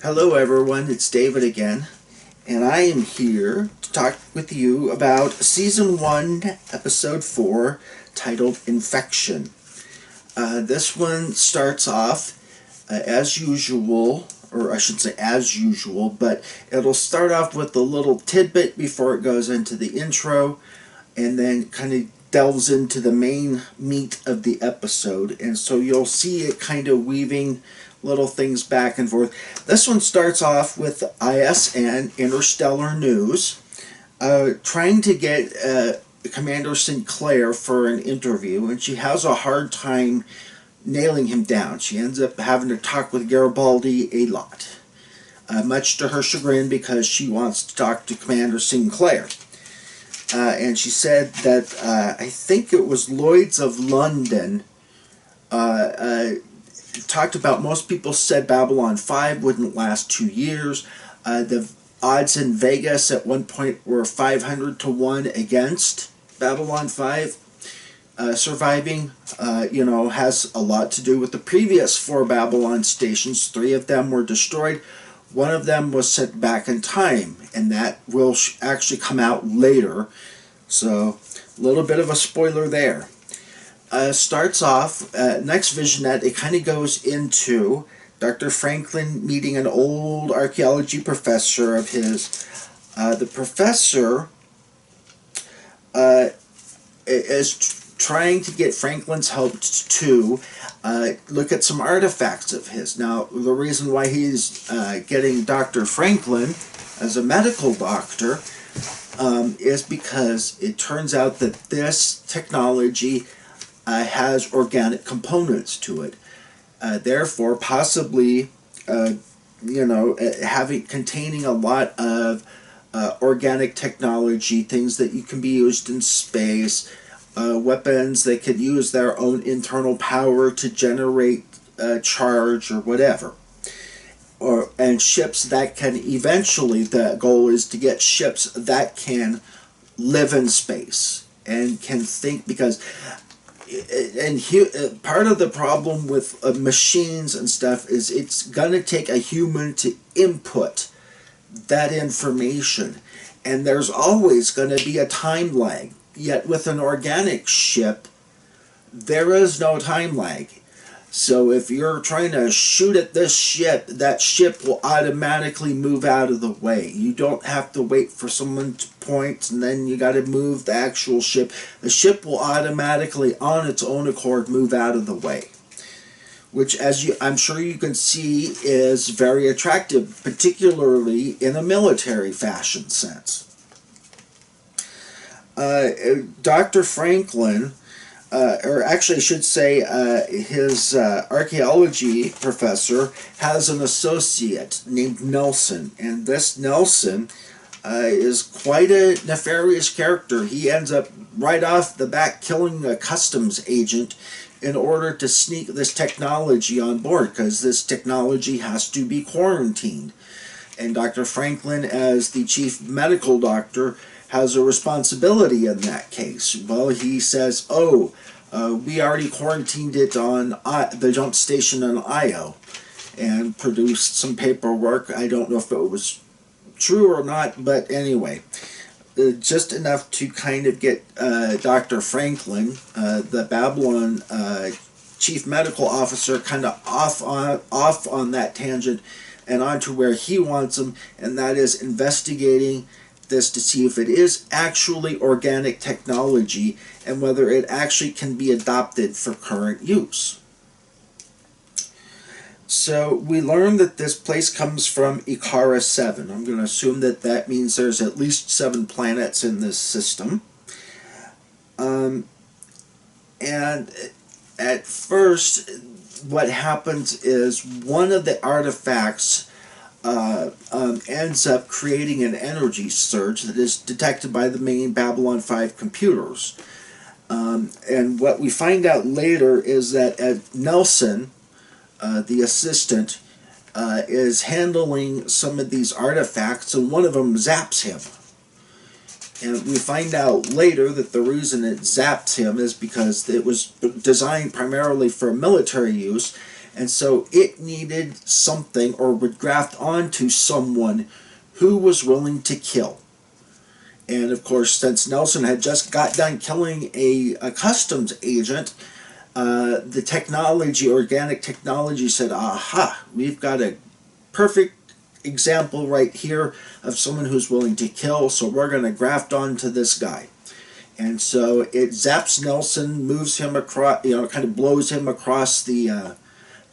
Hello everyone, it's David again, and I am here to talk with you about Season 1, Episode 4, titled Infection. This one starts off as usual, or I should say as usual, but it'll start off with a little tidbit before it goes into the intro, and then kind of delves into the main meat of the episode, and so you'll see it kind of weaving little things back and forth. This one starts off with ISN, Interstellar News, trying to get Commander Sinclair for an interview, and she has a hard time nailing him down. She ends up having to talk with Garibaldi a lot, much to her chagrin, because she wants to talk to Commander Sinclair. And she said that, I think it was Lloyd's of London, talked about, most people said Babylon5 wouldn't last 2 years. The odds in Vegas at one point were 500 to 1 against Babylon5 surviving. Has a lot to do with the previous 4 Babylon stations. 3 of them were destroyed. One of them was sent back in time, and that will actually come out later. So, a little bit of a spoiler there. Starts off, next visionette, it kind of goes into Dr. Franklin meeting an old archaeology professor of his. The professor is trying to get Franklin's help to look at some artifacts of his. Now, the reason why he's getting Dr. Franklin as a medical doctor is because it turns out that this technology has organic components to it. Therefore, possibly, containing a lot of organic technology, things that you can be used in space, weapons that could use their own internal power to generate charge or whatever. And ships that can eventually, the goal is to get ships that can live in space and can think, because part of the problem with machines and stuff is it's going to take a human to input that information, and there's always going to be a time lag. Yet with an organic ship, there is no time lag. So if you're trying to shoot at this ship, that ship will automatically move out of the way. You don't have to wait for someone to point, and then you got to move the actual ship. The ship will automatically, on its own accord, move out of the way. Which, I'm sure you can see, is very attractive, particularly in a military fashion sense. Dr. Franklin, or actually I should say his archaeology professor, has an associate named Nelson, and this Nelson is quite a nefarious character. He ends up right off the bat killing a customs agent in order to sneak this technology on board, because this technology has to be quarantined. And Dr. Franklin, as the chief medical doctor, has a responsibility in that case. Well, he says, we already quarantined it on the jump station on Io, and produced some paperwork. I don't know if it was true or not, but anyway, just enough to kind of get Dr. Franklin, the Babylon chief medical officer, kind of off on that tangent and onto where he wants him, and that is investigating this to see if it is actually organic technology and whether it actually can be adopted for current use. So we learn that this place comes from Ikara 7. I'm going to assume that that means there's at least 7 planets in this system. And at first, what happens is one of the artifacts ends up creating an energy surge that is detected by the main Babylon5 computers. And what we find out later is that Nelson, the assistant, is handling some of these artifacts, and one of them zaps him. And we find out later that the reason it zaps him is because it was designed primarily for military use, And so it needed something, or would graft onto someone who was willing to kill. And of course, since Nelson had just got done killing a customs agent, the technology, organic technology, said, aha, we've got a perfect example right here of someone who's willing to kill, so we're going to graft onto this guy. And so it zaps Nelson, moves him across, kind of blows him across the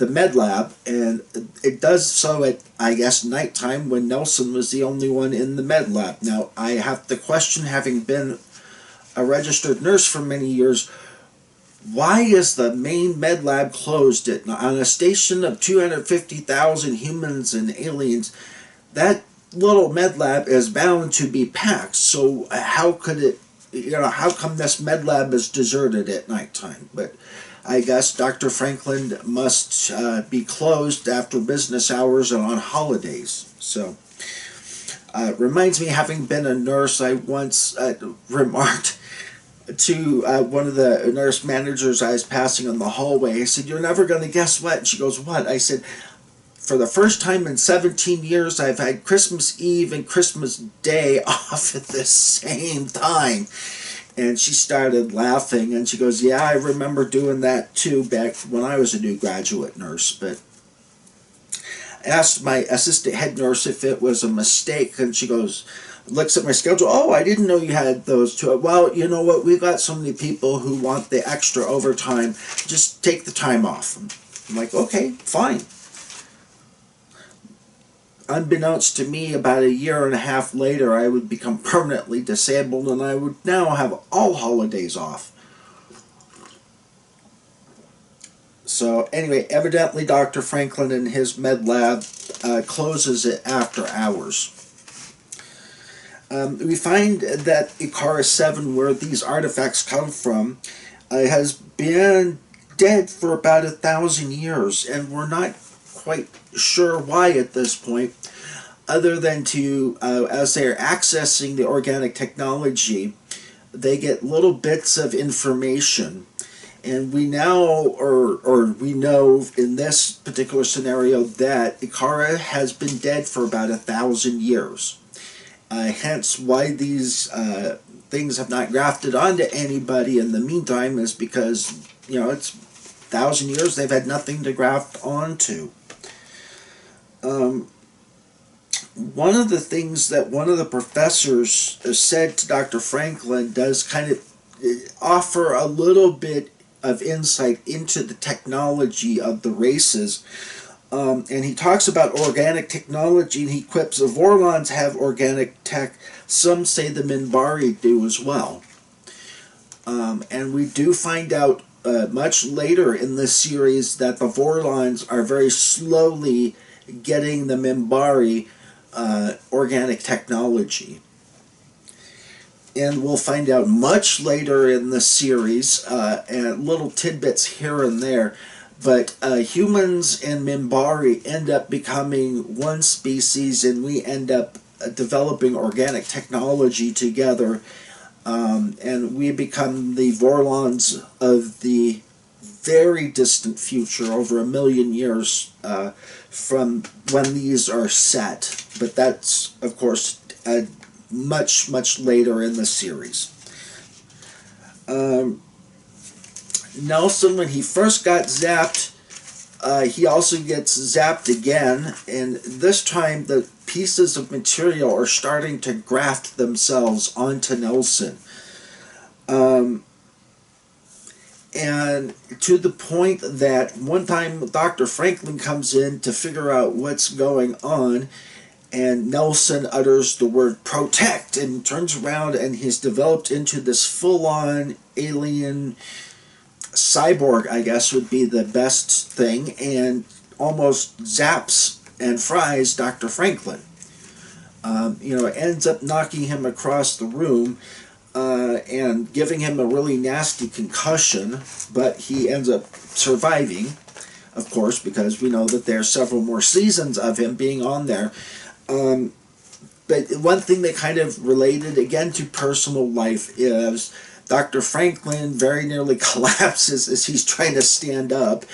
med lab, and it does so at, I guess, nighttime, when Nelson was the only one in the med lab. Now, I have to question, having been a registered nurse for many years, why is the main med lab closed on a station of 250,000 humans and aliens? That little med lab is bound to be packed, so how could it, how come this med lab is deserted at nighttime? But I guess Dr. Franklin must be closed after business hours and on holidays. So, reminds me, having been a nurse, I once remarked to one of the nurse managers I was passing in the hallway. I said, "You're never going to guess what?" And she goes, "What?" I said, "For the first time in 17 years, I've had Christmas Eve and Christmas Day off at the same time." And she started laughing, and she goes, "Yeah, I remember doing that too back when I was a new graduate nurse." But I asked my assistant head nurse if it was a mistake, and she goes, looks at my schedule, "Oh, I didn't know you had those two." "Well, you know what, we've got so many people who want the extra overtime, just take the time off." I'm like, "Okay, fine." Unbeknownst to me, about a year and a half later, I would become permanently disabled, and I would now have all holidays off. So anyway, evidently Dr. Franklin in his med lab closes it after hours. We find that Icarus 7, where these artifacts come from, has been dead for about 1,000 years, and we're not quite sure why at this point, other than to, as they're accessing the organic technology, they get little bits of information. And we now, or we know in this particular scenario, that Ikara has been dead for about 1,000 years. Hence why these things have not grafted onto anybody in the meantime, is because, it's 1,000 years, they've had nothing to graft onto. One of the things that one of the professors said to Dr. Franklin does kind of offer a little bit of insight into the technology of the races. And he talks about organic technology, and he quips, the Vorlons have organic tech. Some say the Minbari do as well. And we do find out much later in this series that the Vorlons are very slowly getting the Minbari organic technology. And we'll find out much later in the series, and little tidbits here and there, but humans and Minbari end up becoming one species, and we end up developing organic technology together, and we become the Vorlons of the very distant future, over 1 million years from when these are set. But that's, of course, much, much later in the series. Nelson, when he first got zapped, he also gets zapped again, and this time the pieces of material are starting to graft themselves onto Nelson. And to the point that one time Dr. Franklin comes in to figure out what's going on, and Nelson utters the word "protect" and turns around, and he's developed into this full-on alien cyborg, I guess would be the best thing, and almost zaps and fries Dr. Franklin. Ends up knocking him across the room and giving him a really nasty concussion, but he ends up surviving, of course, because we know that there are several more seasons of him being on there. But one thing that kind of related, again, to personal life is Dr. Franklin very nearly collapses as he's trying to stand up,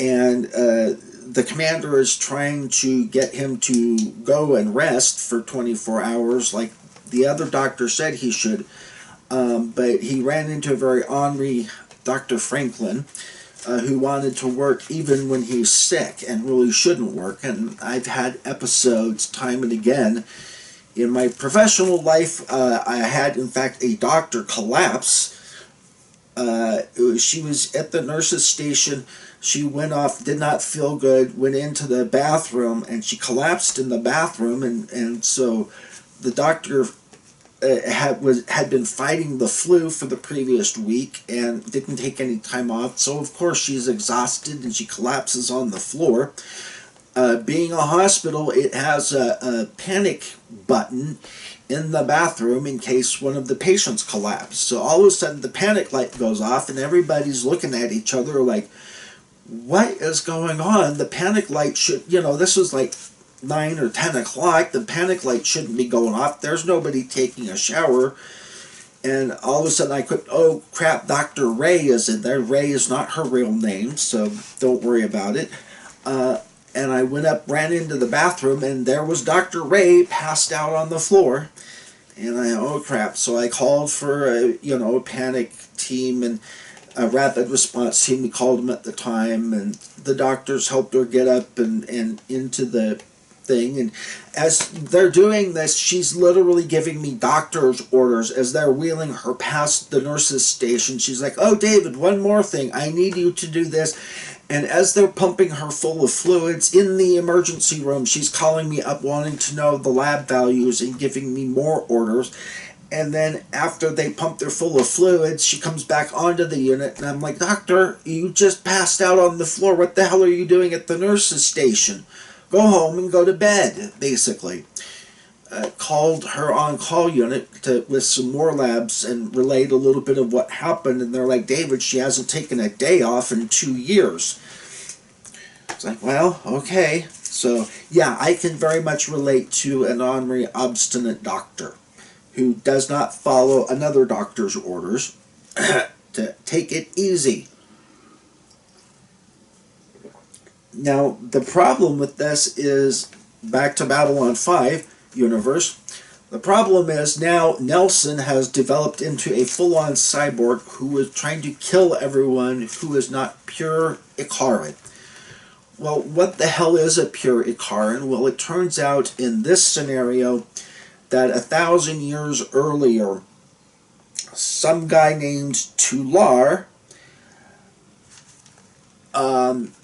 and the commander is trying to get him to go and rest for 24 hours like the other doctor said he should, but he ran into a very ornery Dr. Franklin, who wanted to work even when he's sick and really shouldn't work. And I've had episodes time and again in my professional life. I had, in fact, a doctor collapse. She was at the nurse's station. She went off, did not feel good, went into the bathroom, and she collapsed in the bathroom. And so the doctor had been fighting the flu for the previous week and didn't take any time off. So of course she's exhausted and she collapses on the floor. Being a hospital, it has a panic button in the bathroom in case one of the patients collapse. So all of a sudden the panic light goes off and everybody's looking at each other like, what is going on? The panic light should, this was like 9 or 10 o'clock. The panic light shouldn't be going off. There's nobody taking a shower. And all of a sudden I could, oh crap, Dr. Ray is in there. Ray is not her real name, so don't worry about it. And I went up, ran into the bathroom, and there was Dr. Ray passed out on the floor. And oh crap. So I called for a panic team and a rapid response team. We called them at the time, and the doctors helped her get up and into the thing. And as they're doing this, she's literally giving me doctor's orders as they're wheeling her past the nurse's station. She's like, oh David, one more thing, I need you to do this. And as they're pumping her full of fluids in the emergency room, she's calling me up wanting to know the lab values and giving me more orders. And then after they pump her full of fluids, she comes back onto the unit, and I'm like, doctor, you just passed out on the floor. What the hell are you doing at the nurse's station? Go home and go to bed, basically. Called her on-call unit with some more labs and relayed a little bit of what happened, and they're like, David, she hasn't taken a day off in 2 years. It's like, well, okay. So, yeah, I can very much relate to an ornery, obstinate doctor who does not follow another doctor's orders to take it easy. Now, the problem with this is, back to Babylon 5 universe, the problem is now Nelson has developed into a full-on cyborg who is trying to kill everyone who is not pure Ikaran. Well, what the hell is a pure Ikaran? Well, it turns out in this scenario that 1,000 years earlier, some guy named Tular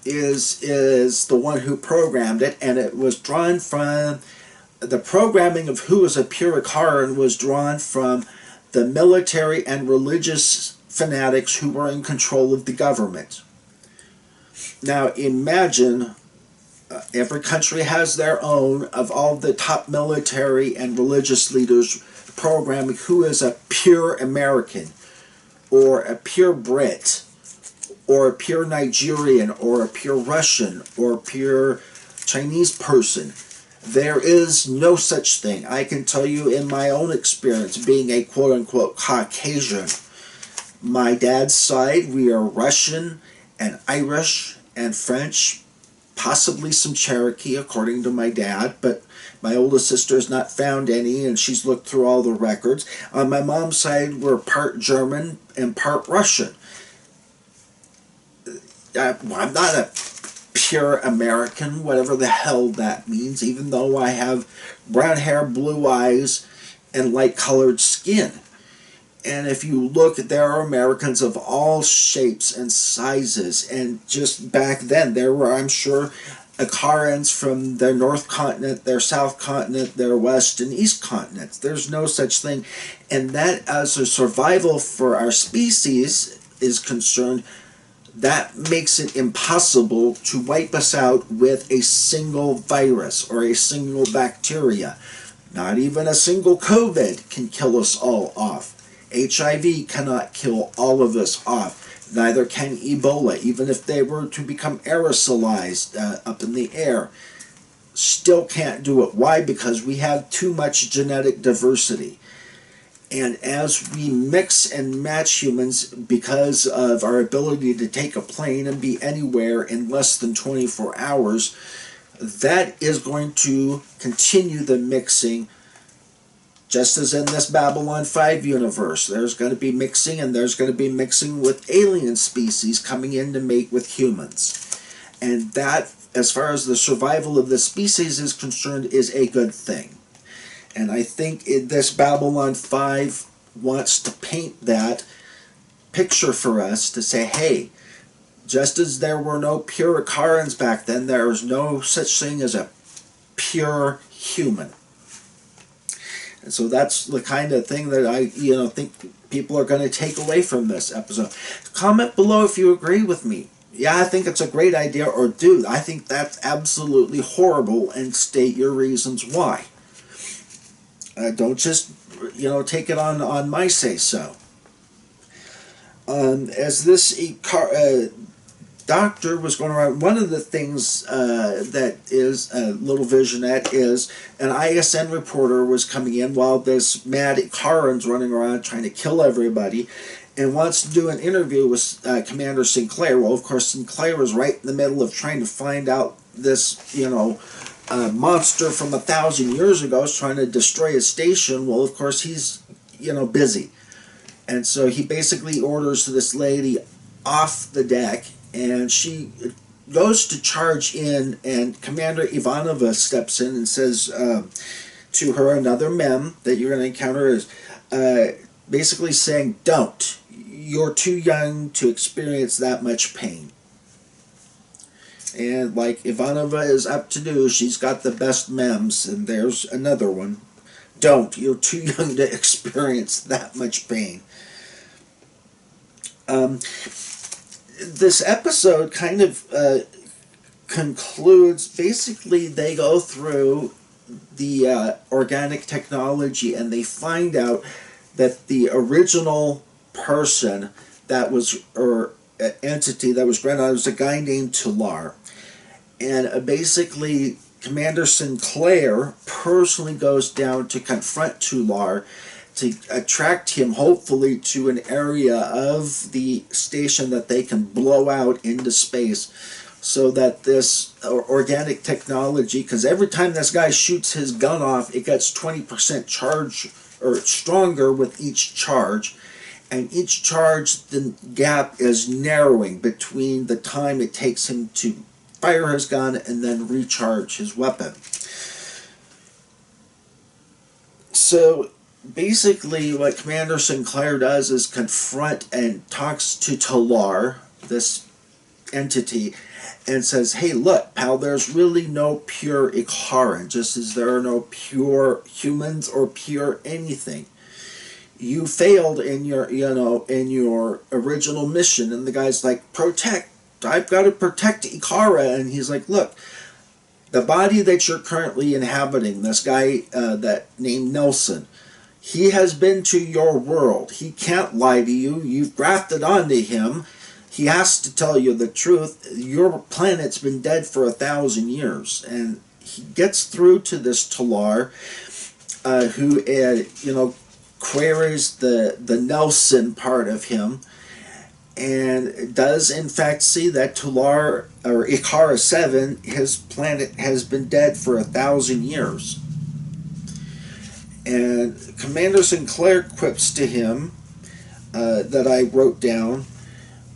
is the one who programmed it, and it was drawn from the programming of who is a pure Ikaran was drawn from the military and religious fanatics who were in control of the government. Now imagine every country has their own of all the top military and religious leaders programming who is a pure American or a pure Brit or a pure Nigerian or a pure Russian or a pure Chinese person. There is no such thing. I can tell you in my own experience being a quote-unquote Caucasian. My dad's side, we are Russian and Irish and French, possibly some Cherokee according to my dad, but my oldest sister has not found any and she's looked through all the records. On my mom's side, we're part German and part Russian. I'm not a pure American, whatever the hell that means, even though I have brown hair, blue eyes, and light-colored skin. And if you look, there are Americans of all shapes and sizes, and just back then there were, I'm sure, Ikarans from their North Continent, their South Continent, their West and East Continents. There's no such thing. And that, as a survival for our species is concerned, that makes it impossible to wipe us out with a single virus or a single bacteria. Not even a single COVID can kill us all off. HIV cannot kill all of us off. Neither can Ebola, even if they were to become aerosolized up in the air. Still can't do it. Why? Because we have too much genetic diversity. And as we mix and match humans because of our ability to take a plane and be anywhere in less than 24 hours, that is going to continue the mixing. Just as in this Babylon 5 universe, there's going to be mixing, and there's going to be mixing with alien species coming in to mate with humans. And that, as far as the survival of the species is concerned, is a good thing. And I think this Babylon 5 wants to paint that picture for us to say, hey, just as there were no pure Icarans back then, there was no such thing as a pure human. And so that's the kind of thing that I think people are going to take away from this episode. Comment below if you agree with me. Yeah, I think it's a great idea, or dude, I think that's absolutely horrible, and state your reasons why. Don't just, take it on my say-so. As this doctor was going around, one of the things that is a little visionette is an ISN reporter was coming in while this mad Icaran's running around trying to kill everybody, and wants to do an interview with Commander Sinclair. Well, of course, Sinclair was right in the middle of trying to find out this, monster from 1,000 years ago is trying to destroy his station. Well, of course, he's, busy. And so he basically orders this lady off the deck, and she goes to charge in, and Commander Ivanova steps in and says to her, another mem that you're going to encounter is basically saying, don't. You're too young to experience that much pain. And like Ivanova is up to do, she's got the best mems, and there's another one. Don't. You're too young to experience that much pain. This episode kind of concludes, basically they go through the organic technology, and they find out that the original person that was, or entity that was granted, was a guy named Tular. And basically Commander Sinclair personally goes down to confront Tular, to attract him hopefully to an area of the station that they can blow out into space, so that this organic technology, because every time this guy shoots his gun off, it gets 20% charge, or stronger with each charge, and each charge the gap is narrowing between the time it takes him to fire his gun and then recharge his weapon. So basically what Commander Sinclair does is confront and talks to Tular, this entity, and says, hey, look, pal, there's really no pure Icaran, just as there are no pure humans or pure anything. You failed in your, in your original mission. And the guy's like, protect. I've got to protect Icara. And he's like, look, the body that you're currently inhabiting, this guy that named Nelson, he has been to your world. He can't lie to you. You've grafted onto him. He has to tell you the truth. Your planet's been dead for 1,000 years. And he gets through to this Tular, who, queries the Nelson part of him, and does in fact see that Tular, or Icara 7, his planet has been dead for 1,000 years. And Commander Sinclair quips to him, that I wrote down,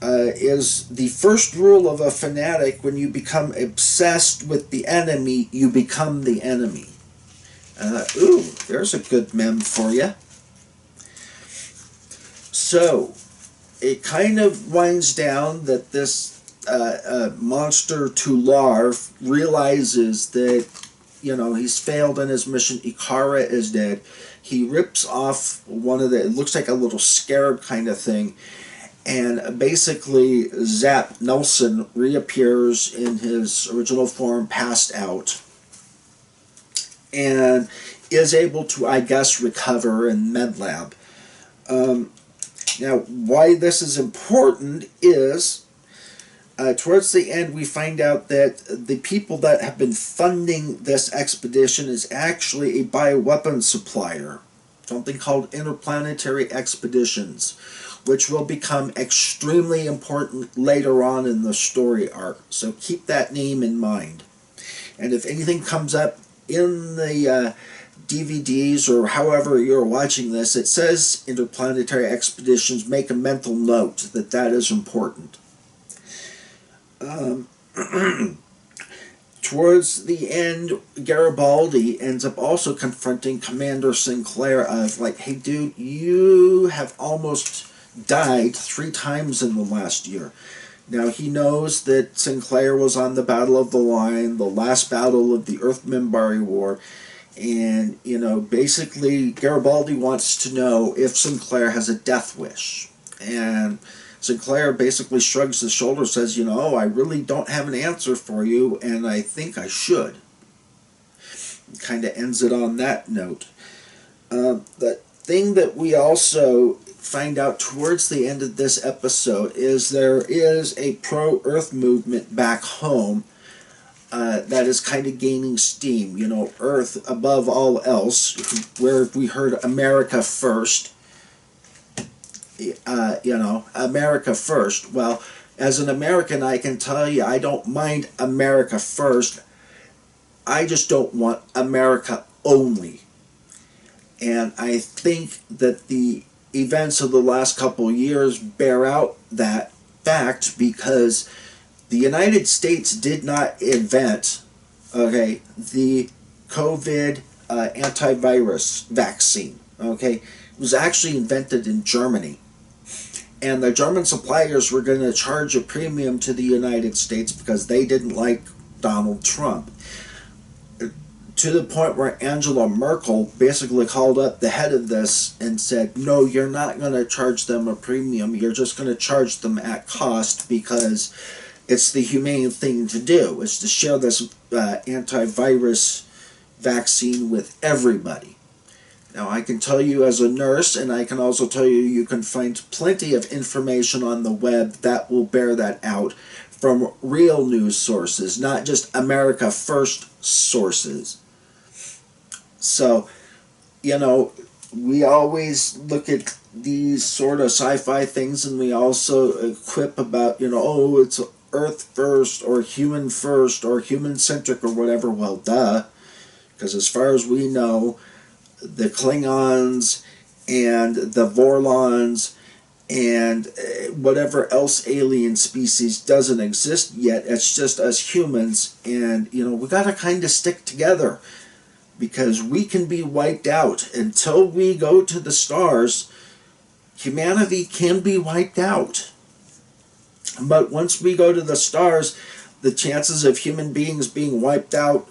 is the first rule of a fanatic: when you become obsessed with the enemy, you become the enemy. Ooh, there's a good mem for you. So it kind of winds down that this monster Tular realizes that, he's failed in his mission. Icara is dead. He rips off one of the, it looks like a little scarab kind of thing, and basically Zap Nelson reappears in his original form, passed out, and is able to, I guess, recover in MedLab. Now, why this is important is, towards the end, we find out that the people that have been funding this expedition is actually a bioweapon supplier. something called interplanetary expeditions, which will become extremely important later on in the story arc. So keep that name in mind. And if anything comes up in the DVDs or however you're watching this, it says interplanetary expeditions, make a mental note that that is important. Towards the end, Garibaldi ends up also confronting Commander Sinclair of like, hey dude, you have almost died 3 times in the last year. Now he knows that Sinclair was on the Battle of the Line, the last battle of the Earth-Minbari War, and, you know, basically Garibaldi wants to know if Sinclair has a death wish. And Sinclair basically shrugs his shoulders, says, you know, I really don't have an answer for you, and I think I should. Kind of ends it on that note. The thing that we also find out towards the end of this episode is there is a pro-Earth movement back home that is kind of gaining steam. You know, Earth above all else, where we heard America first. You know, America first. Well, as an American, I can tell you I don't mind America first. I just don't want America only. And I think that the events of the last couple of years bear out that fact, because the United States did not invent, okay, the COVID antivirus vaccine, okay? It was actually invented in Germany. And the German suppliers were going to charge a premium to the United States because they didn't like Donald Trump. To the point where Angela Merkel basically called up the head of this and said, no, you're not going to charge them a premium. You're just going to charge them at cost because it's the humane thing to do. It's to share this antivirus vaccine with everybody. Now, I can tell you as a nurse, and I can also tell you you can find plenty of information on the web that will bear that out from real news sources, not just America First sources. So, you know, we always look at these sort of sci-fi things, and we also quip about, you know, oh, it's Earth first, or human first, or human-centric, or whatever. Well, duh. Because as far as we know, the Klingons and the Vorlons and whatever else alien species doesn't exist yet. It's just us humans, and, you know, we got to kind of stick together, because we can be wiped out. Until we go to the stars, humanity can be wiped out. But once we go to the stars, the chances of human beings being wiped out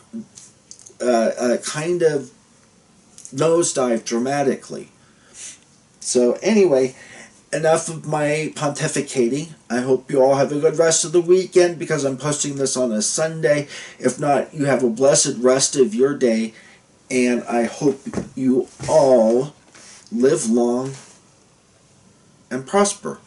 kind of nosedive dramatically. So anyway, enough of my pontificating. I hope you all have a good rest of the weekend, because I'm posting this on a Sunday. If not, you have a blessed rest of your day, and I hope you all live long and prosper.